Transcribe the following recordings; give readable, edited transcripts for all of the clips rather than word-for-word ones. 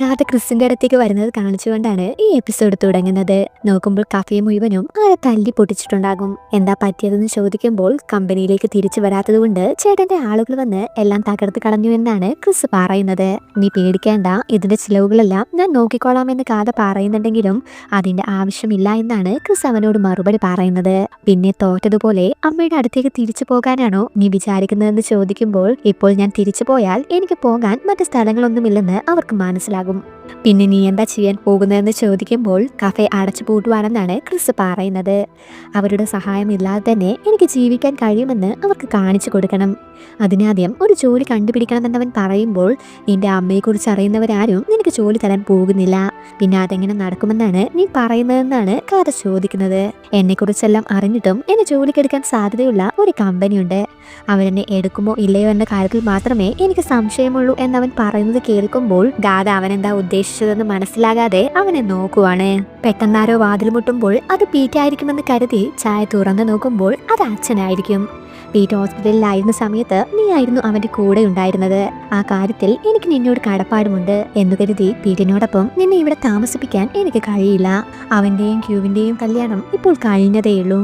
ഗാഥ ക്രിസിന്റെ അടുത്തേക്ക് വരുന്നത് കാണിച്ചുകൊണ്ടാണ് ഈ എപ്പിസോഡ് തുടങ്ങുന്നത്. നോക്കുമ്പോൾ കഫേ മുഴുവനും ആരെ തല്ലി പൊട്ടിച്ചിട്ടുണ്ടാകും. എന്താ പറ്റിയതെന്ന് ചോദിക്കുമ്പോൾ കമ്പനിയിലേക്ക് തിരിച്ചു വരാത്തത് കൊണ്ട് ചേട്ടന്റെ ആളുകൾ വന്ന് എല്ലാം തകർത്ത് കളഞ്ഞു എന്നാണ് ക്രിസ് പറയുന്നത്. നീ പേടിക്കേണ്ട, ഇതിന്റെ ചിലവുകളെല്ലാം ഞാൻ നോക്കിക്കോളാമെന്ന് ഗാഥ പറയുന്നുണ്ടെങ്കിലും അതിന്റെ ആവശ്യമില്ല എന്നാണ് ക്രിസ് അവനോട് മറുപടി പറയുന്നത്. പിന്നെ തോറ്റതുപോലെ അമ്മയുടെ അടുത്തേക്ക് തിരിച്ചു പോകാനാണോ നീ വിചാരിക്കുന്നതെന്ന് ചോദിക്കുമ്പോൾ ഇപ്പോൾ ഞാൻ തിരിച്ചു പോയാൽ എനിക്ക് പോകാൻ മറ്റു സ്ഥലങ്ങളൊന്നുമില്ലെന്ന് അവർക്ക് മനസ്സിലാകും. പിന്നെ നീ എന്താ ചെയ്യാൻ പോകുന്നതെന്ന് ചോദിക്കുമ്പോൾ കഫേ അടച്ചു പൂട്ടുവാണെന്നാണ് ക്രിസ് പറയുന്നത്. അവരുടെ സഹായം ഇല്ലാതെ തന്നെ എനിക്ക് ജീവിക്കാൻ കഴിയുമെന്ന് അവർക്ക് കാണിച്ചു കൊടുക്കണം. അതിനാദ്യം ഒരു ജോലി കണ്ടുപിടിക്കണമെന്നവൻ പറയുമ്പോൾ നിന്റെ അമ്മയെക്കുറിച്ച് അറിയുന്നവരാരും നിനക്ക് ജോലി തരാൻ പോകുന്നില്ല. പിന്നെ അതെങ്ങനെ നടക്കുമെന്നാണ് നീ പറയുന്നതെന്നാണ് കഥ ചോദിക്കുന്നത്. എന്നെക്കുറിച്ചെല്ലാം അറിഞ്ഞിട്ടും എന്നെ ജോലിക്കെടുക്കാൻ സാധ്യതയുള്ള ഒരു കമ്പനിയുണ്ട്. അവരെന്നെ എടുക്കുമോ ഇല്ലയോ എന്ന കാര്യത്തിൽ മാത്രമേ എനിക്ക് സംശയമുള്ളൂ എന്നവൻ പറയുന്നത് കേൾക്കുമ്പോൾ ഗാഥ അവനെന്താ ഉദ്ദേശിച്ചതെന്ന് മനസ്സിലാകാതെ അവനെ നോക്കുവാണ്. പെട്ടെന്നാരോ വാതിൽ മുട്ടുമ്പോൾ അത് പീറ്റായിരിക്കുമെന്ന് കരുതി ചായ തുറന്നു നോക്കുമ്പോൾ അത് അച്ഛനായിരിക്കും. പീറ്റ് ഹോസ്പിറ്റലിലായിരുന്ന സമയത്ത് നീ ആയിരുന്നു അവന്റെ കൂടെ ഉണ്ടായിരുന്നത്. ആ കാര്യത്തിൽ എനിക്ക് നിന്നോട് കടപ്പാടുമുണ്ട് എന്ന് കരുതി പീറ്റിനോടൊപ്പം നിന്നെ ഇവിടെ താമസിപ്പിക്കാൻ എനിക്ക് കഴിയില്ല. അവന്റെയും ക്യൂവിന്റെയും കല്യാണം ഇപ്പോൾ കഴിഞ്ഞതേയുള്ളൂ.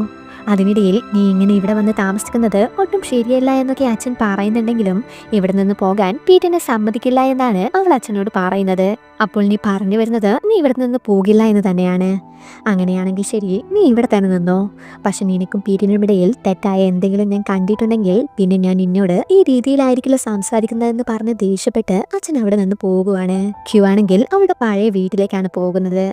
അതിനിടയിൽ നീ ഇങ്ങനെ ഇവിടെ വന്ന് താമസിക്കുന്നത് ഒട്ടും ശരിയല്ല എന്നൊക്കെ അച്ഛൻ പറയുന്നുണ്ടെങ്കിലും ഇവിടെ നിന്ന് പോകാൻ പീറ്റിനെ സമ്മതിക്കില്ല എന്നാണ് അവൾ അച്ഛനോട് പറയുന്നത്. അപ്പോൾ നീ പറഞ്ഞു വരുന്നത് നീ ഇവിടെ നിന്ന് പോകില്ല എന്ന് തന്നെയാണ്. അങ്ങനെയാണെങ്കിൽ ശരി, നീ ഇവിടെ തന്നെ നിന്നോ. പക്ഷെ നിനക്കും പീറ്റിനും ഇടയിൽ തെറ്റായ എന്തെങ്കിലും ഞാൻ കണ്ടിട്ടുണ്ടെങ്കിൽ പിന്നെ ഞാൻ നിന്നോട് ഈ രീതിയിലായിരിക്കില്ല സംസാരിക്കുന്നതെന്ന് പറഞ്ഞ് ദേഷ്യപ്പെട്ട് അച്ഛൻ അവിടെ നിന്ന് പോകുവാണ്. ക്യൂ ആണെങ്കിൽ അവളുടെ പഴയ വീട്ടിലേക്കാണ് പോകുന്നത്.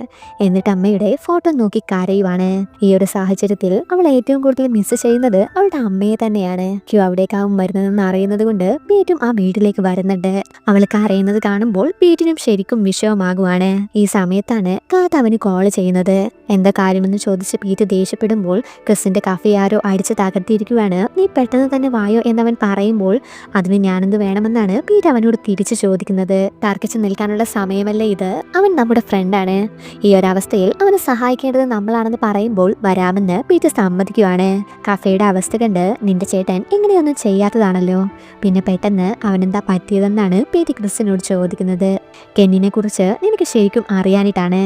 എന്നിട്ട് അമ്മയുടെ ഫോട്ടോ നോക്കി കരയുവാണ്. ഈ ഒരു സാഹചര്യത്തിൽ അവൾ ഏറ്റവും കൂടുതൽ മിസ് ചെയ്യുന്നത് അവളുടെ അമ്മയെ തന്നെയാണ്. ക്യൂ അവിടേക്കാവും വരുന്നതെന്ന് അറിയുന്നത് കൊണ്ട് പീറ്റും ആ വീട്ടിലേക്ക് വരുന്നുണ്ട്. അവൾ കരയുന്നത് കാണുമ്പോൾ പീറ്റിനും ശരിക്കും വിഷമമാകുവാണ്. ഈ സമയത്താണ് കാത്ത് അവന് കോൾ ചെയ്യുന്നത്. എന്താ കാര്യമെന്ന് ചോദിച്ച് പീറ്റ് ദേഷ്യപ്പെടുമ്പോൾ ക്രിസിന്റെ കഫേ ആരോ അടിച്ച് തകർത്തിരിക്കുവാണ്. നീ പെട്ടെന്ന് തന്നെ വായോ എന്നവൻ പറയുമ്പോൾ അതിന് ഞാനെന്ത് വേണമെന്നാണ് പീറ്റ് അവനോട് തിരിച്ചു ചോദിക്കുന്നത്. തർക്കിച്ചു നിൽക്കാനുള്ള സമയമല്ലേ ഇത്, അവൻ നമ്മുടെ ഫ്രണ്ടാണ്. ഈ ഒരവസ്ഥയിൽ അവനെ സഹായിക്കേണ്ടത് നമ്മളാണെന്ന് പറയുമ്പോൾ വരാമെന്ന് പീറ്റ് സമ്മതിക്കുവാണ്. കഫേയുടെ അവസ്ഥ കണ്ട് നിന്റെ ചേട്ടൻ ഇങ്ങനെയൊന്നും ചെയ്യാത്തതാണല്ലോ, പിന്നെ പെട്ടെന്ന് അവനെന്താ പറ്റിയതെന്നാണ് പീറ്റ് ക്രിസിനോട് ചോദിക്കുന്നത്. കെന്നിനെ കുറിച്ച് നിനക്ക് ശരിക്കും അറിയാനിട്ടാണ്.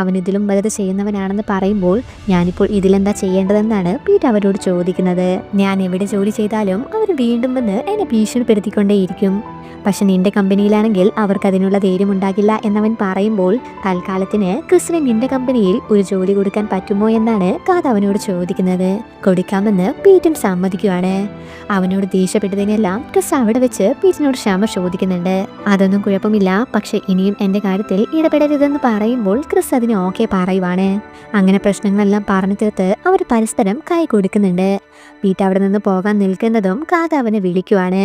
അവൻ ഇതിലും വലുത് ചെയ്യുന്നവനാണെന്ന് പറയുമ്പോൾ ഞാനിപ്പോൾ ഇതിലെന്താ ചെയ്യേണ്ടതെന്നാണ് പീറ്റ് അവരോട് ചോദിക്കുന്നത്. ഞാൻ എവിടെ ജോലി ചെയ്താലും അവർ വീണ്ടും വന്ന് എന്നെ ഭീഷണിപ്പെടുത്തിക്കൊണ്ടേയിരിക്കും. പക്ഷെ നിന്റെ കമ്പനിയിലാണെങ്കിൽ അവർക്ക് അതിനുള്ള ധൈര്യം ഉണ്ടാകില്ല എന്നവൻ പറയുമ്പോൾ തൽക്കാലത്തിന് ക്രിസിന് നിന്റെ കമ്പനിയിൽ ഒരു ജോലി കൊടുക്കാൻ പറ്റുമോ എന്നാണ് കാത് അവനോട് ചോദിക്കുന്നത്. കൊടുക്കാമെന്ന് പീറ്റും സമ്മതിക്കുവാണ്. അവനോട് ദേഷ്യപ്പെട്ടതിനെല്ലാം ക്രിസ് അവിടെ വെച്ച് പീറ്റിനോട് ക്ഷമ ചോദിക്കുന്നുണ്ട്. അതൊന്നും കുഴപ്പമില്ല, പക്ഷെ ഇനിയും എന്റെ കാര്യത്തിൽ ഇടപെടരുതെന്ന് പറയുമ്പോൾ ക്രിസ് അതിന് ഓക്കെ പറയുവാണ്. അങ്ങനെ പ്രശ്നങ്ങളെല്ലാം പറഞ്ഞു തീർത്ത് അവർ പരസ്പരം കൈ കൊടുക്കുന്നുണ്ട്. പീറ്റ് അവിടെ നിന്ന് പോകാൻ നിൽക്കുന്നതും കാത് അവനെ വിളിക്കുവാണ്.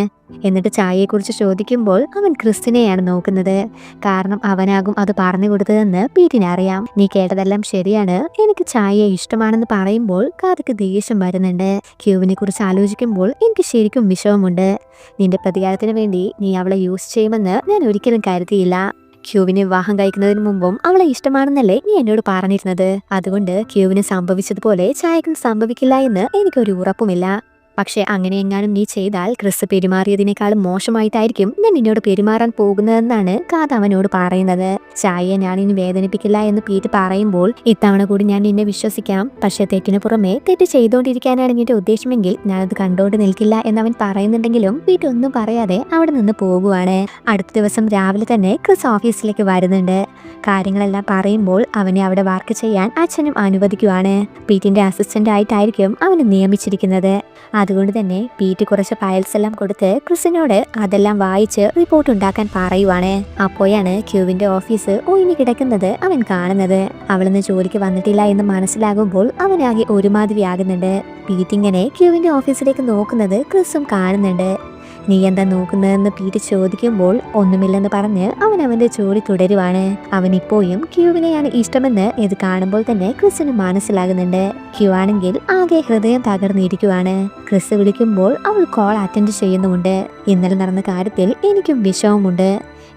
എന്നിട്ട് ചായയെക്കുറിച്ച് ചോദിക്കുമ്പോൾ അവൻ ക്രിസ്റ്റിനെയാണ് നോക്കുന്നത്. കാരണം അവനാകും അത് പറഞ്ഞു കൊടുത്തതെന്ന് പീറ്റിനറിയാം. നീ കേട്ടതെല്ലാം ശരിയാണ്, എനിക്ക് ചായയെ ഇഷ്ടമാണെന്ന് പറയുമ്പോൾ കാതയ്ക്ക് ദേഷ്യം വരുന്നുണ്ട്. ക്യൂവിനെ കുറിച്ച് ആലോചിക്കുമ്പോൾ എനിക്ക് ശരിക്കും വിഷമമുണ്ട്. നിന്റെ പ്രതികാരത്തിന് വേണ്ടി നീ അവളെ യൂസ് ചെയ്യുമെന്ന് ഞാൻ ഒരിക്കലും കരുതിയില്ല. ക്യൂവിനെ വിവാഹം കഴിക്കുന്നതിന് മുമ്പും അവളെ ഇഷ്ടമാണെന്നല്ലേ നീ എന്നോട് പറഞ്ഞിരുന്നത്. അതുകൊണ്ട് ക്യൂവിന് സംഭവിച്ചതുപോലെ ചായക്കും സംഭവിക്കില്ല എന്ന് എനിക്കൊരു ഉറപ്പുമില്ല. പക്ഷെ അങ്ങനെ എങ്ങാനും നീ ചെയ്താൽ ക്രിസ് പെരുമാറിയതിനേക്കാളും മോശമായിട്ടായിരിക്കും ഞാൻ നിന്നോട് പെരുമാറാൻ പോകുന്നതെന്നാണ് കാത് അവനോട് പറയുന്നത്. ചായയെ ഞാൻ ഇനി വേദനിപ്പിക്കില്ല എന്ന് പീറ്റ് പറയുമ്പോൾ ഇത്തവണ കൂടി ഞാൻ നിന്നെ വിശ്വസിക്കാം, പക്ഷെ തെറ്റിന് പുറമെ തെറ്റ് ചെയ്തുകൊണ്ടിരിക്കാനാണ് നിന്റെ ഉദ്ദേശമെങ്കിൽ ഞാനത് കണ്ടോണ്ട് നിൽക്കില്ല എന്നവൻ പറയുന്നുണ്ടെങ്കിലും പീറ്റ് ഒന്നും പറയാതെ അവിടെ നിന്ന് പോകുവാണ്. അടുത്ത ദിവസം രാവിലെ തന്നെ ക്രിസ് ഓഫീസിലേക്ക് വരുന്നുണ്ട്. കാര്യങ്ങളെല്ലാം പറയുമ്പോൾ അവനെ അവിടെ വർക്ക് ചെയ്യാൻ അച്ഛനും അനുവദിക്കുവാണ്. പീറ്റിന്റെ അസിസ്റ്റന്റ് ആയിട്ടായിരിക്കും അവനെ നിയമിച്ചിരിക്കുന്നത്. അതുകൊണ്ട് തന്നെ പീറ്റ് കുറച്ച് ഫയൽസ് എല്ലാം കൊടുത്ത് ക്രിസിനോട് അതെല്ലാം വായിച്ച് റിപ്പോർട്ട് ഉണ്ടാക്കാൻ പറയുവാണ്. അപ്പോഴാണ് ക്യൂവിന്റെ ഓഫീസ് ഒഴിഞ്ഞു കിടക്കുന്നത് അവൻ കാണുന്നത്. അവളിന്ന് ജോലിക്ക് വന്നിട്ടില്ല എന്ന് മനസ്സിലാകുമ്പോൾ അവനാകെ ഒരുമാതിരിയാകുന്നുണ്ട്. പീറ്റ് ഇങ്ങനെ ക്യൂവിന്റെ ഓഫീസിലേക്ക് നോക്കുന്നത് ക്രിസും കാണുന്നുണ്ട്. നീ എന്താ നോക്കുന്നതെന്ന് പീറ്റ് ചോദിക്കുമ്പോൾ ഒന്നുമില്ലെന്ന് പറഞ്ഞ് അവൻ അവന്റെ ജോലി തുടരുവാണ്. അവൻ ഇപ്പോഴും ക്യൂവിനെയാണ് ഇഷ്ടമെന്ന് ഇത് കാണുമ്പോൾ തന്നെ ക്രിസിന് മനസ്സിലാകുന്നുണ്ട്. ക്യൂ ആണെങ്കിൽ ആകെ ഹൃദയം തകർന്നിരിക്കുവാണ്. ക്രിസ് വിളിക്കുമ്പോൾ അവൾ കോൾ അറ്റൻഡ് ചെയ്യുന്നുമുണ്ട്. ഇന്നലെ നടന്ന കാര്യത്തിൽ എനിക്കും വിഷമമുണ്ട്.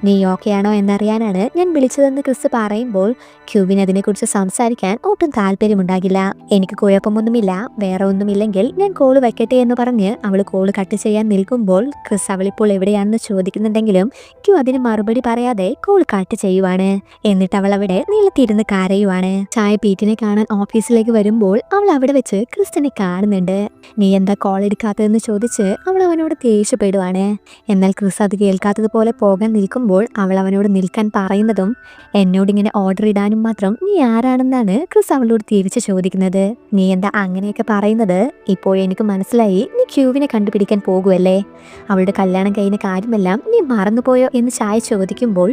നീ ഓക്കെയാണോ എന്നറിയാനാണ് ഞാൻ വിളിച്ചതെന്ന് ക്രിസ് പറയുമ്പോൾ ക്യൂവിന് അതിനെക്കുറിച്ച് സംസാരിക്കാൻ ഒട്ടും താല്പര്യമുണ്ടാകില്ല. എനിക്ക് കുഴപ്പമൊന്നുമില്ല, വേറെ ഒന്നുമില്ലെങ്കിൽ ഞാൻ കോള് വയ്ക്കട്ടെ എന്ന് പറഞ്ഞ് അവൾ കോള് കട്ട് ചെയ്യാൻ നിൽക്കുമ്പോൾ ക്രിസ് അവളിപ്പോൾ എവിടെയാണെന്ന് ചോദിക്കുന്നുണ്ടെങ്കിലും ക്യൂ അതിന് മറുപടി പറയാതെ കോൾ കട്ട് ചെയ്യുവാണ്. എന്നിട്ട് അവൾ അവിടെ നീളത്തിരുന്ന് കരയുവാണ്. ചായ പീറ്റിനെ കാണാൻ ഓഫീസിലേക്ക് വരുമ്പോൾ അവൾ അവിടെ വെച്ച് ക്രിസ്റ്റിനെ കാണുന്നുണ്ട്. നീ എന്താ കോൾ എടുക്കാത്തതെന്ന് ചോദിച്ച് അവൾ അവനോട് ദേഷ്യപ്പെടുവാണ്. എന്നാൽ ക്രിസ് അത് കേൾക്കാത്തതുപോലെ പോകാൻ നിൽക്കുമ്പോൾ അവൾ അവനോട് നിൽക്കാൻ പറയുന്നതും എന്നോടിങ്ങനെ ഓർഡർ ഇടാനും മാത്രം നീ ആരാണെന്നാണ് ക്രിസ് അവളോട് തിരിച്ചു ചോദിക്കുന്നത്. നീ എന്താ അങ്ങനെയൊക്കെ പറയുന്നത്? ഇപ്പോൾ എനിക്ക് മനസ്സിലായി, നീ ക്യൂവിനെ കണ്ടുപിടിക്കാൻ പോകുമല്ലേ. അവളുടെ കല്യാണം കഴിഞ്ഞ കാര്യമെല്ലാം നീ മറന്നുപോയോ എന്ന് ചായ ചോദിക്കുമ്പോൾ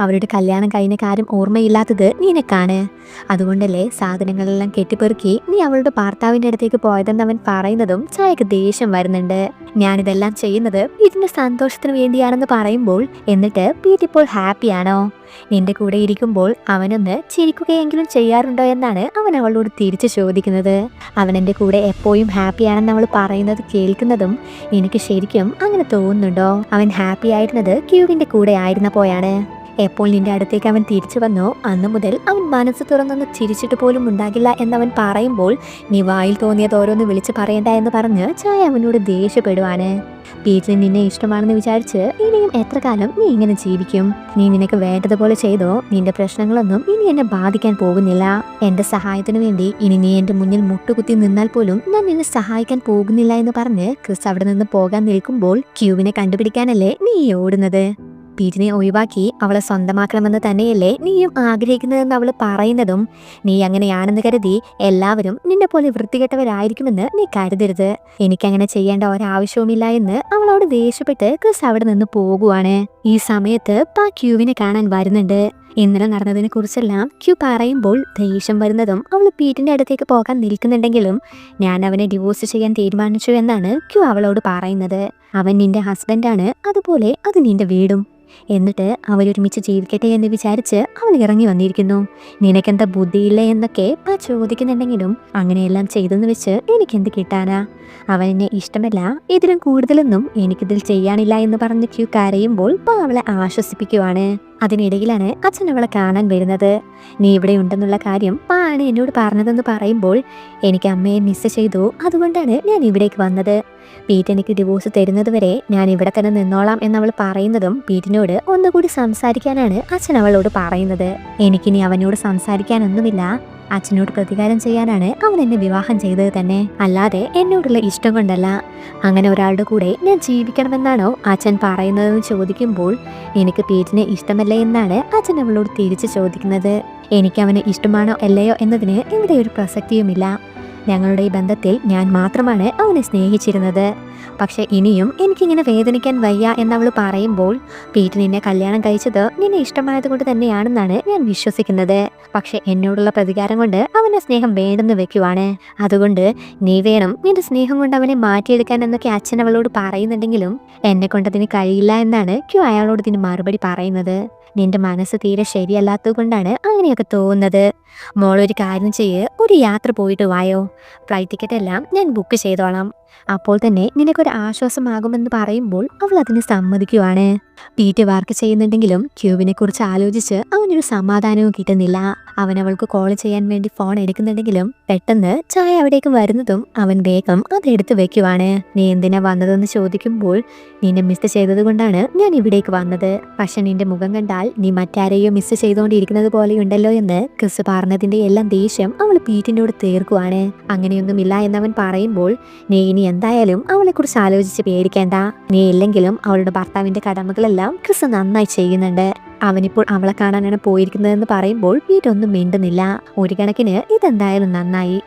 അവരുടെ കല്യാണം കഴിഞ്ഞ കാര്യം ഓർമ്മയില്ലാത്തത് നിനക്കാണ്. അതുകൊണ്ടല്ലേ സാധനങ്ങളെല്ലാം കെട്ടിപ്പെറുക്കി നീ അവളുടെ ഭർത്താവിൻ്റെ അടുത്തേക്ക് പോയതെന്ന് അവൻ പറയുന്നതും ചായക്ക് ദേഷ്യം വരുന്നുണ്ട്. ഞാനിതെല്ലാം ചെയ്യുന്നത് ഇതിന്റെ സന്തോഷത്തിന് വേണ്ടിയാണെന്ന് പറയുമ്പോൾ എന്നിട്ട് പീറ്റ് ഇപ്പോൾ ഹാപ്പിയാണോ? നിന്റെ കൂടെ ഇരിക്കുമ്പോൾ അവനൊന്ന് ചിരിക്കുകയെങ്കിലും ചെയ്യാറുണ്ടോ എന്നാണ് അവൻ അവളോട് തിരിച്ചു ചോദിക്കുന്നത്. അവൻ എൻ്റെ കൂടെ എപ്പോഴും ഹാപ്പിയാണെന്ന് അവൾ പറയുന്നത് കേൾക്കുന്നതും എനിക്ക് ശരിക്കും അങ്ങനെ തോന്നുന്നുണ്ടോ? അവൻ ഹാപ്പി ആയിരുന്നത് ക്യൂവിൻ്റെ കൂടെ ആയിരുന്നപ്പോഴാണ്. എപ്പോൾ നിന്റെ അടുത്തേക്ക് അവൻ തിരിച്ചു വന്നോ അന്നു മുതൽ അവൻ മനസ്സ് തുറന്നൊന്ന് ചിരിച്ചിട്ട് പോലും ഉണ്ടാകില്ല എന്നവൻ പറയുമ്പോൾ നീ വായിൽ തോന്നിയത് ഓരോന്ന് വിളിച്ച് പറയണ്ട എന്ന് പറഞ്ഞ് ചായ അവനോട് ദേഷ്യപ്പെടുവാണ്. പീറ്റിന് നിന്നെ ഇഷ്ടമാണെന്ന് വിചാരിച്ച് ഇനിയും എത്ര കാലം നീ ഇങ്ങനെ ജീവിക്കും? നീ നിനക്ക് വേണ്ടതുപോലെ ചെയ്തോ? നിന്റെ പ്രശ്നങ്ങളൊന്നും ഇനി എന്നെ ബാധിക്കാൻ പോകുന്നില്ല. എന്റെ സഹായത്തിന് വേണ്ടി ഇനി നീ എന്റെ മുന്നിൽ മുട്ടുകുത്തി നിന്നാൽ പോലും ഞാൻ നിന്നെ സഹായിക്കാൻ പോകുന്നില്ല എന്ന് പറഞ്ഞ് ക്രിസ് അവിടെ നിന്ന് പോകാൻ നിൽക്കുമ്പോൾ ക്യൂവിനെ കണ്ടുപിടിക്കാനല്ലേ നീ ഓടുന്നത്? പീറ്റിനെ ഒഴിവാക്കി അവളെ സ്വന്തമാക്കണമെന്ന് തന്നെയല്ലേ നീയും ആഗ്രഹിക്കുന്നതെന്ന് അവൾ പറയുന്നതും നീ അങ്ങനെയാണെന്ന് കരുതി എല്ലാവരും നിന്നെ പോലെ വൃത്തികെട്ടവരായിരിക്കുമെന്ന് നീ കരുതരുത്. എനിക്കങ്ങനെ ചെയ്യേണ്ട ഒരാവശ്യവുമില്ല എന്ന് അവളോട് ദേഷ്യപ്പെട്ട് ക്രിസ് അവിടെ നിന്ന് പോകുവാണ്. ഈ സമയത്ത് ക്യൂവിനെ കാണാൻ വരുന്നുണ്ട്. ഇന്നലെ നടന്നതിനെ കുറിച്ചെല്ലാം ക്യൂ പറയുമ്പോൾ ദേഷ്യം വരുന്നതും അവൾ പീറ്റിന്റെ അടുത്തേക്ക് പോകാൻ നിൽക്കുന്നുണ്ടെങ്കിലും ഞാൻ അവനെ ഡിവോഴ്സ് ചെയ്യാൻ തീരുമാനിച്ചു എന്നാണ് ക്യൂ അവളോട് പറയുന്നത്. അവൻ നിന്റെ ഹസ്ബൻഡാണ്, അതുപോലെ അത് നിന്റെ വീടും. എന്നിട്ട് അവരൊരുമിച്ച് ജീവിക്കട്ടെ എന്ന് വിചാരിച്ച് അവൾ ഇറങ്ങി വന്നിരിക്കുന്നു. നിനക്കെന്താ ബുദ്ധിയില്ല എന്നൊക്കെ ചോദിക്കുന്നുണ്ടെങ്കിലും അങ്ങനെയെല്ലാം ചെയ്തെന്ന് വെച്ച് എനിക്കെന്ത് കിട്ടാനാ? അവൻ എന്നെ ഇഷ്ടമല്ല, ഇതിലും കൂടുതലൊന്നും എനിക്കിതിൽ ചെയ്യാനില്ല എന്ന് പറഞ്ഞ് ക്യൂ കരയുമ്പോൾ അവളെ ആശ്വസിപ്പിക്കുവാണ്. അതിനിടയിലാണ് അച്ഛൻ അവളെ കാണാൻ വരുന്നത്. നീ ഇവിടെ ഉണ്ടെന്നുള്ള കാര്യം ആണ് എന്നോട് പറഞ്ഞതെന്ന് പറയുമ്പോൾ എനിക്ക് അമ്മയെ മിസ് ചെയ്തു, അതുകൊണ്ടാണ് ഞാൻ ഇവിടേക്ക് വന്നത്. പീറ്റ് എനിക്ക് ഡിവോഴ്സ് തരുന്നത് വരെ ഞാൻ ഇവിടെ തന്നെ നിന്നോളാം എന്നവൾ പറയുന്നതും പീറ്റിനോട് ഒന്നുകൂടി സംസാരിക്കാനാണ് അച്ഛൻ അവളോട് പറയുന്നത്. എനിക്കിനി അവനോട് സംസാരിക്കാനൊന്നുമില്ല. അച്ഛനോട് പ്രതികാരം ചെയ്യാനാണ് അവൻ എന്നെ വിവാഹം ചെയ്തത് തന്നെ, അല്ലാതെ എന്നോടുള്ള ഇഷ്ടം കൊണ്ടല്ല. അങ്ങനെ ഒരാളുടെ കൂടെ ഞാൻ ജീവിക്കണമെന്നാണോ അച്ഛൻ പറയുന്നതെന്ന് ചോദിക്കുമ്പോൾ എനിക്ക് പീറ്റിനെ ഇഷ്ടമല്ലേ എന്നാണ് അച്ഛൻ അവളോട് തിരിച്ചു ചോദിക്കുന്നത്. എനിക്ക് അവനെ ഇഷ്ടമാണോ അല്ലയോ എന്നതിന് ഇവിടെ ഒരു പ്രസക്തിയുമില്ല. ഞങ്ങളുടെ ഈ ബന്ധത്തിൽ ഞാൻ മാത്രമാണ് അവനെ സ്നേഹിച്ചിരുന്നത്. പക്ഷെ ഇനിയും എനിക്കിങ്ങനെ വേദനിക്കാൻ വയ്യ എന്നവൾ പറയുമ്പോൾ പീറ്റ് നിന്നെ കല്യാണം കഴിച്ചത് നിന്നെ ഇഷ്ടമായത് കൊണ്ട് തന്നെയാണെന്നാണ് ഞാൻ വിശ്വസിക്കുന്നത്. പക്ഷെ എന്നോടുള്ള പ്രതികാരം കൊണ്ട് അവനെ സ്നേഹം വേണ്ടെന്ന് വെക്കുവാണ്. അതുകൊണ്ട് നീ വേണം നിന്റെ സ്നേഹം കൊണ്ട് അവനെ മാറ്റിയെടുക്കാൻ എന്നൊക്കെ അച്ഛൻ അവളോട് പറയുന്നുണ്ടെങ്കിലും എന്നെ കൊണ്ടതിന് കഴിയില്ല എന്നാണ് ക്യൂ അയാളോട് ഇതിന് മറുപടി പറയുന്നത്. നിന്റെ മനസ്സ് തീരെ ശരിയല്ലാത്തത് കൊണ്ടാണ് അങ്ങനെയൊക്കെ തോന്നുന്നത്. മോളൊരു കാര്യം ചെയ്യ്, ഒരു യാത്ര പോയിട്ട് വായോ. ഫ്ലൈറ്റ് ടിക്കറ്റ് എല്ലാം ഞാൻ ബുക്ക് ചെയ്തോളാം. അപ്പോൾ തന്നെ നിനക്കൊരു ആശ്വാസമാകുമെന്ന് പറയുമ്പോൾ അവൾ അതിന് സമ്മതിക്കുവാണ്. പീറ്റ് വർക്ക് ചെയ്യുന്നുണ്ടെങ്കിലും ക്യൂവിനെ കുറിച്ച് ആലോചിച്ച് അവനൊരു സമാധാനവും കിട്ടുന്നില്ല. അവൻ അവൾക്ക് കോൾ ചെയ്യാൻ വേണ്ടി ഫോൺ എടുക്കുന്നുണ്ടെങ്കിലും പെട്ടെന്ന് ചായ അവിടേക്ക് വരുന്നതും അവൻ വേഗം അതെടുത്ത് വെക്കുവാണ്. നീ എന്തിനാ വന്നതെന്ന് ചോദിക്കുമ്പോൾ നിന്നെ മിസ് ചെയ്തത് കൊണ്ടാണ് ഞാൻ ഇവിടേക്ക് വന്നത്. പക്ഷെ നിന്റെ മുഖം കണ്ടാൽ നീ മറ്റാരെയോ മിസ് ചെയ്തുകൊണ്ടിരിക്കുന്നത് പോലെയുണ്ടല്ലോ എന്ന് ക്രിസ് പറഞ്ഞതിന്റെ എല്ലാം ദേഷ്യം അവൾ പീറ്റിനോട് തീർക്കുവാണ്. അങ്ങനെയൊന്നുമില്ല എന്നവൻ പറയുമ്പോൾ നീ ഇനി എന്തായാലും അവളെ കുറിച്ച് ആലോചിച്ച് പേടിക്കേണ്ട. നീ ഇല്ലെങ്കിലും അവളുടെ ഭർത്താവിന്റെ കടമകളെല്ലാം ക്രിസ് നന്നായി ചെയ്യുന്നുണ്ട്. അവനിപ്പോൾ അവളെ കാണാനാണ് പോയിരിക്കുന്നതെന്ന് പറയുമ്പോൾ പീറ്റ് ഒന്നും മിണ്ടുന്നില്ല. ഒരു കണക്കിന് ഇതെന്തായാലും നന്നായി.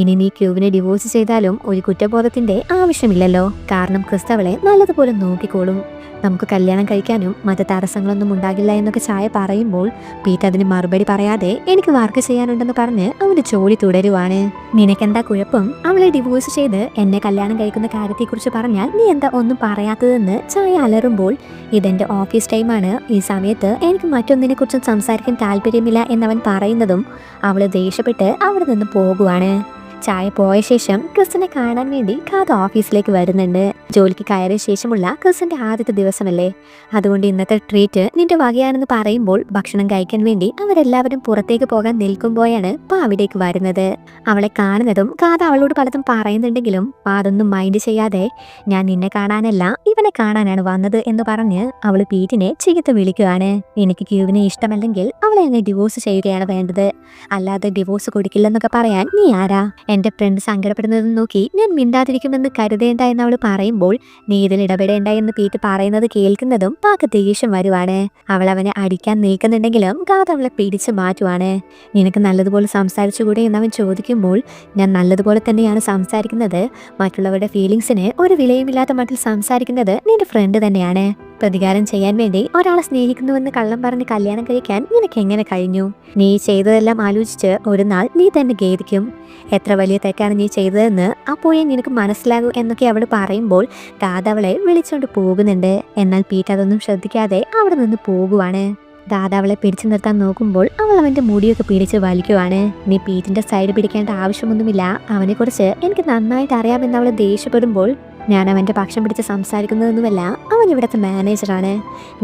ഇനി നീ ക്യൂവിനെ ഡിവോഴ്സ് ചെയ്താലും ഒരു കുറ്റബോധത്തിന്റെ ആവശ്യമില്ലല്ലോ. കാരണം ക്രിസ് അവളെ നല്ലതുപോലെ നോക്കിക്കോളും. നമുക്ക് കല്യാണം കഴിക്കാനും മറ്റ് തടസ്സങ്ങളൊന്നും ഉണ്ടാകില്ല എന്നൊക്കെ ചായ പറയുമ്പോൾ പീറ്റ് അതിന് മറുപടി പറയാതെ എനിക്ക് വർക്ക് ചെയ്യാനുണ്ടെന്ന് പറഞ്ഞ് അവന്റെ ജോലി തുടരുവാണ്. നിനക്കെന്താ കുഴപ്പം? അവളെ ഡിവോഴ്സ് ചെയ്ത് എന്നെ കല്യാണം കഴിക്കുന്ന കാര്യത്തെക്കുറിച്ച് പറഞ്ഞാൽ നീ എന്താ ഒന്നും പറയാത്തതെന്ന് ചായ അലറുമ്പോൾ ഇതെന്റെ ഓഫീസ് ടൈമാണ്, ഈ സമയത്ത് എനിക്ക് മറ്റൊന്നിനെ കുറിച്ചും സംസാരിക്കാൻ താല്പര്യമില്ല എന്നവൻ പറയുന്നതും അവള് ദേഷ്യപ്പെട്ട് അവിടെ നിന്ന് പോകുവാണ്. ചായ പോയ ശേഷം ക്രിസിനെ കാണാൻ വേണ്ടി കാത ഓഫീസിലേക്ക് വരുന്നുണ്ട്. ജോലിക്ക് കയറിയ ശേഷമുള്ള ക്രിസിന്റെ ആദ്യത്തെ ദിവസമല്ലേ, അതുകൊണ്ട് ഇന്നത്തെ ട്രീറ്റ് നിന്റെ വകയാണെന്ന് പറയുമ്പോൾ ഭക്ഷണം കഴിക്കാൻ വേണ്ടി അവരെല്ലാവരും പുറത്തേക്ക് പോകാൻ നിൽക്കുമ്പോഴാണ് അവിടേക്ക് വരുന്നത്. അവളെ കാണുന്നതും കാത അവളോട് പലതും പറയുന്നുണ്ടെങ്കിലും അതൊന്നും മൈൻഡ് ചെയ്യാതെ ഞാൻ നിന്നെ കാണാനല്ല ഇവനെ കാണാനാണ് വന്നത് എന്ന് പറഞ്ഞ് അവൾ പീറ്റിനെ ചീത്ത വിളിക്കുകയാണ്. എനിക്ക് ക്യൂവിനെ ഇഷ്ടമല്ലെങ്കിൽ അവളെ അങ്ങ് ഡിവോഴ്സ് ചെയ്യുകയാണ് വേണ്ടത്, അല്ലാതെ ഡിവോഴ്സ് കൊടുക്കില്ലെന്നൊക്കെ പറയാൻ നീ ആരാ? എന്റെ ഫ്രണ്ട് സങ്കടപ്പെടുന്നത് നോക്കി ഞാൻ മിണ്ടാതിരിക്കുമെന്ന് കരുതേണ്ട എന്ന് അവൾ പറയുമ്പോൾ നീ ഇതിൽ ഇടപെടേണ്ട എന്ന് പീറ്റ് പറയുന്നത് കേൾക്കുന്നതും പാക്ക് ദേഷ്യം വരുവാണ്. അവൾ അവനെ അടിക്കാൻ നീക്കുന്നുണ്ടെങ്കിലും കാത അവളെ പിടിച്ചു മാറ്റുവാണ്. നിനക്ക് നല്ലതുപോലെ സംസാരിച്ചുകൂടെ എന്നവൻ ചോദിക്കുമ്പോൾ ഞാൻ നല്ലതുപോലെ തന്നെയാണ് സംസാരിക്കുന്നത്, മറ്റുള്ളവരുടെ ഫീലിങ്സിന് ഒരു വിലയുമില്ലാത്ത മട്ടിൽ സംസാരിക്കുന്നത് നിന്റെ ഫ്രണ്ട് തന്നെയാണ്. പ്രതികാരം ചെയ്യാൻ വേണ്ടി ഒരാളെ സ്നേഹിക്കുന്നുവെന്ന് കള്ളം പറഞ്ഞ് കല്യാണം കഴിക്കാൻ നിനക്ക് എങ്ങനെ കഴിഞ്ഞു? നീ ചെയ്തതെല്ലാം ആലോചിച്ച് ഒരു നാൾ നീ തന്നെ ഖേദിക്കും. എത്ര വലിയ തെറ്റാണ് നീ ചെയ്തതെന്ന് അപ്പോഴേ നിനക്ക് മനസ്സിലാകൂ എന്നൊക്കെ അവൾ പറയുമ്പോൾ കാത അവളെ വിളിച്ചുകൊണ്ട് പോകുന്നുണ്ട്. എന്നാൽ പീറ്റ് അതൊന്നും ശ്രദ്ധിക്കാതെ അവിടെ നിന്ന് പോകുവാണ്. ദാദ അവളെ പിടിച്ചു നിർത്താൻ നോക്കുമ്പോൾ അവൾ അവന്റെ മുടിയൊക്കെ പിടിച്ച് വലിക്കുവാണ്. നീ പീറ്റിന്റെ സൈഡ് പിടിക്കേണ്ട ആവശ്യമൊന്നുമില്ല, അവനെക്കുറിച്ച് എനിക്ക് നന്നായിട്ട് അറിയാമെന്ന് അവൾ ദേഷ്യപ്പെടുമ്പോൾ ഞാൻ അവന്റെ പക്ഷം പിടിച്ച് സംസാരിക്കുന്നതൊന്നുമല്ല, അവൻ ഇവിടുത്തെ മാനേജറാണ്.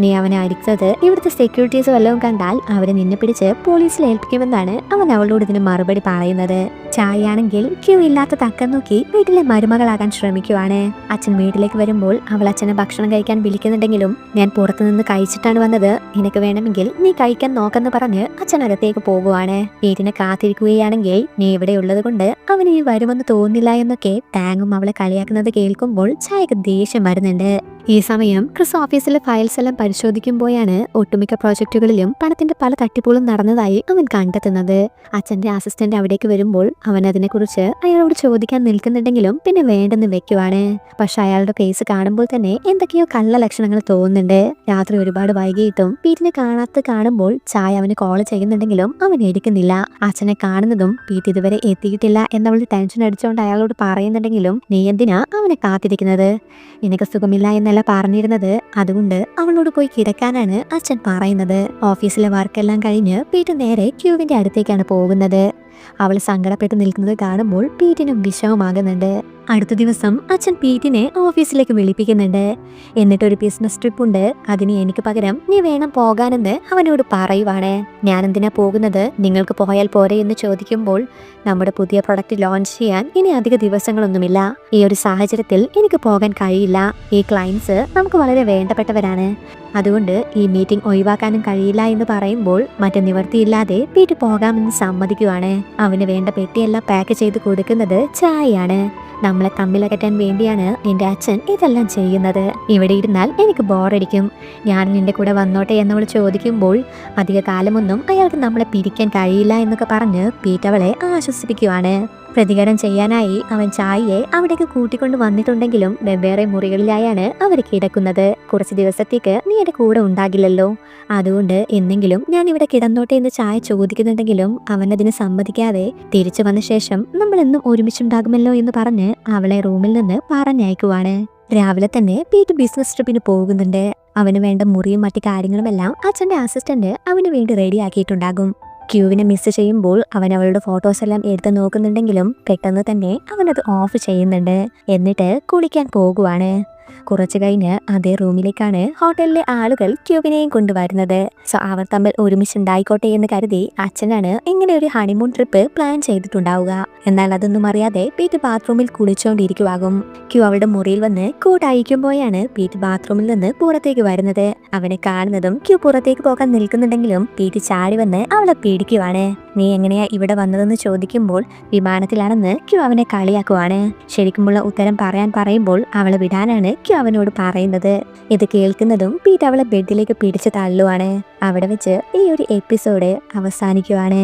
നീ അവനെ അടിച്ചത് ഇവിടുത്തെ സെക്യൂരിറ്റീസ് വല്ലതും കണ്ടാൽ അവരെ നിന്നെ പിടിച്ച് പോലീസിൽ ഏൽപ്പിക്കുമെന്നാണ് അവൻ അവളോട് ഇതിന് മറുപടി പറയുന്നത്. ചായയാണെങ്കിൽ ക്യൂ ഇല്ലാത്ത തക്കം നോക്കി വീട്ടിലെ മരുമകളാകാൻ ശ്രമിക്കുവാണ്. അച്ഛൻ വീട്ടിലേക്ക് വരുമ്പോൾ അവൾ അച്ഛനെ ഭക്ഷണം കഴിക്കാൻ വിളിക്കുന്നുണ്ടെങ്കിലും ഞാൻ പുറത്തുനിന്ന് കഴിച്ചിട്ടാണ് വന്നത്, നിനക്ക് വേണമെങ്കിൽ നീ കഴിക്കാൻ നോക്കെന്ന് പറഞ്ഞ് അച്ഛൻ അകത്തേക്ക് പോകുവാണ്. വീട്ടിനെ കാത്തിരിക്കുകയാണെങ്കിൽ നീ ഇവിടെ ഉള്ളത് കൊണ്ട് അവന് ഈ വരുമെന്ന് തോന്നില്ല എന്നൊക്കെ ടാങ്ങും അവളെ കളിയാക്കുന്നത് കേൾക്കുമ്പോൾ ചായക്ക് ദേഷ്യം വരുന്നുണ്ട്. ഈ സമയം ക്രിസ് ഓഫീസിലെ ഫയൽസ് എല്ലാം പരിശോധിക്കുമ്പോഴാണ് ഒട്ടുമിക്ക പ്രോജക്റ്റുകളിലും പണത്തിന്റെ പല തട്ടിപ്പുകളും നടന്നതായി അവൻ കണ്ടെത്തുന്നത്. അച്ഛന്റെ അസിസ്റ്റന്റ് അവിടേക്ക് വരുമ്പോൾ അവൻ അതിനെക്കുറിച്ച് അയാളോട് ചോദിക്കാൻ നിൽക്കുന്നുണ്ടെങ്കിലും പിന്നെ വേണ്ടെന്ന് വെക്കുവാണ്. പക്ഷെ അയാളുടെ ഫേസ് കാണുമ്പോൾ തന്നെ എന്തൊക്കെയോ കള്ള ലക്ഷണങ്ങൾ തോന്നുന്നുണ്ട്. രാത്രി ഒരുപാട് വൈകിയിട്ടും പീറ്റിനെ കാണുമ്പോൾ ചായ അവന് കോൾ ചെയ്യുന്നുണ്ടെങ്കിലും അവൻ എടുക്കുന്നില്ല. അച്ഛനെ കാണുന്നതും പീറ്റ് ഇതുവരെ എത്തിയിട്ടില്ല എന്നവൾ ടെൻഷൻ അടിച്ചുകൊണ്ട് അയാളോട് പറയുന്നുണ്ടെങ്കിലും നീ എന്തിനാ അവനെ കാത്തിരിക്കുന്നത്? നിനക്ക് സുഖമില്ല എന്നല്ല പറഞ്ഞിരുന്നത്, അതുകൊണ്ട് അവളോട് പോയി കിടക്കാനാണ് അച്ഛൻ പറയുന്നത്. ഓഫീസിലെ വർക്കെല്ലാം കഴിഞ്ഞ് പീറ്റ് നേരെ ക്യൂവിന്റെ അടുത്തേക്കാണ് പോകുന്നത്. അവൾ സങ്കടപ്പെട്ട് നിൽക്കുന്നത് കാണുമ്പോൾ പീറ്റിനും വിഷമമാകുന്നുണ്ട്. അടുത്ത ദിവസം അച്ഛൻ പീറ്റിനെ ഓഫീസിലേക്ക് വിളിപ്പിക്കുന്നുണ്ട്. എന്നിട്ടൊരു ബിസിനസ് ട്രിപ്പ് ഉണ്ട്, അതിന് എനിക്ക് പകരം നീ വേണം പോകാനെന്ന് അവനോട് പറയുവാണ്. ഞാൻ എന്തിനാ പോകുന്നത്, നിങ്ങൾക്ക് പോയാൽ പോരെ എന്ന് ചോദിക്കുമ്പോൾ നമ്മുടെ പുതിയ പ്രൊഡക്റ്റ് ലോഞ്ച് ചെയ്യാൻ ഇനി അധിക ദിവസങ്ങളൊന്നുമില്ല, ഈ ഒരു സാഹചര്യത്തിൽ എനിക്ക് പോകാൻ കഴിയില്ല, ഈ ക്ലയൻസ് നമുക്ക് വളരെ വേണ്ടപ്പെട്ടവരാണ്, അതുകൊണ്ട് ഈ മീറ്റിംഗ് ഒഴിവാക്കാനും കഴിയില്ല എന്ന് പറയുമ്പോൾ മറ്റു നിവർത്തിയില്ലാതെ പീറ്റ് പോകാമെന്ന് സമ്മതിക്കുവാണ്. അവന് വേണ്ട പെട്ടിയെല്ലാം പാക്ക് ചെയ്ത് കൊടുക്കുന്നത് ചായയാണ്. നമ്മളെ തമ്മിലകറ്റാൻ വേണ്ടിയാണ് നിന്റെ അച്ഛൻ ഇതെല്ലാം ചെയ്യുന്നത്, ഇവിടെ ഇരുന്നാൽ എനിക്ക് ബോറടിക്കും, ഞാൻ നിന്റെ കൂടെ വന്നോട്ടെ എന്നവൾ ചോദിക്കുമ്പോൾ അധിക കാലമൊന്നും അയാൾക്ക് നമ്മളെ പിരിക്കാൻ കഴിയില്ല എന്നൊക്കെ പറഞ്ഞ് പീറ്റ് അവളെ ആശ്വസിപ്പിക്കുവാണ്. പ്രതികാരം ചെയ്യാനായി അവൻ ചായയെ അവിടേക്ക് കൂട്ടിക്കൊണ്ട് വന്നിട്ടുണ്ടെങ്കിലും വെവ്വേറെ മുറികളിലായാണ് അവർ കിടക്കുന്നത്. കുറച്ച് ദിവസത്തേക്ക് നീ എന്റെ കൂടെ ഉണ്ടാകില്ലല്ലോ, അതുകൊണ്ട് എന്നെങ്കിലും ഞാൻ ഇവിടെ കിടന്നോട്ടെ എന്ന് ചായ ചോദിക്കുന്നുണ്ടെങ്കിലും അവൻ അതിന് സമ്മതിക്കാതെ തിരിച്ചു വന്ന ശേഷം നമ്മൾ എന്നും ഒരുമിച്ചുണ്ടാകുമല്ലോ എന്ന് പറഞ്ഞ് അവളെ റൂമിൽ നിന്ന് പറഞ്ഞയക്കുവാണ്. രാവിലെ തന്നെ പീറ്റ് ബിസിനസ് ട്രിപ്പിന് പോകുന്നുണ്ട്. അവന് വേണ്ട മുറിയും മറ്റു കാര്യങ്ങളുമെല്ലാം അച്ഛന്റെ അസിസ്റ്റന്റ് അവന് വേണ്ടി റെഡിയാക്കിയിട്ടുണ്ടാകും. ക്യൂവിനെ മിസ് ചെയ്യുമ്പോൾ അവൻ അവളുടെ ഫോട്ടോസ് എല്ലാം എടുത്ത് നോക്കുന്നുണ്ടെങ്കിലും പെട്ടെന്ന് തന്നെ അവനത് ഓഫ് ചെയ്യുന്നുണ്ട്. എന്നിട്ട് കുളിക്കാൻ പോകുവാണ്. കുറച്ചു കഴിഞ്ഞ് അതേ റൂമിലേക്കാണ് ഹോട്ടലിലെ ആളുകൾ ക്യൂവിനെയും കൊണ്ടുവരുന്നത്. സോ അവർ തമ്മിൽ ഒരുമിച്ചുണ്ടായിക്കോട്ടെ എന്ന് കരുതി അച്ഛനാണ് ഇങ്ങനെ ഒരു ഹണിമൂൺ ട്രിപ്പ് പ്ലാൻ ചെയ്തിട്ടുണ്ടാവുക. എന്നാൽ അതൊന്നും അറിയാതെ പീറ്റ് ബാത്റൂമിൽ കുളിച്ചോണ്ടിരിക്കുവാകും. ക്യൂ അവളുടെ മുറിയിൽ വന്ന് കൂട്ടയക്കുമ്പോഴാണ് പീറ്റ് ബാത്റൂമിൽ നിന്ന് പുറത്തേക്ക് വരുന്നത്. അവനെ കാണുന്നതും ക്യൂ പുറത്തേക്ക് പോകാൻ നിൽക്കുന്നുണ്ടെങ്കിലും പീറ്റ് ചാടി വന്ന് അവളെ പിടിക്കുവാണ്. നീ എങ്ങനെയാ ഇവിടെ വന്നതെന്ന് ചോദിക്കുമ്പോൾ വിമാനത്തിലാണെന്ന് ക്യൂ അവനെ കളിയാക്കുവാണ്. ശരിക്കുമുള്ള ഉത്തരം പറയാൻ പറയുമ്പോൾ അവളെ വിടാനാണ് ക്യൂ അവനോട് പറയുന്നത്. ഇത് കേൾക്കുന്നതും പീറ്റ് അവളെ ബെഡിലേക്ക് പിടിച്ചു തള്ളുവാണ്. അവിടെ വെച്ച് ഈ ഒരു എപ്പിസോഡ് അവസാനിക്കുവാണ്.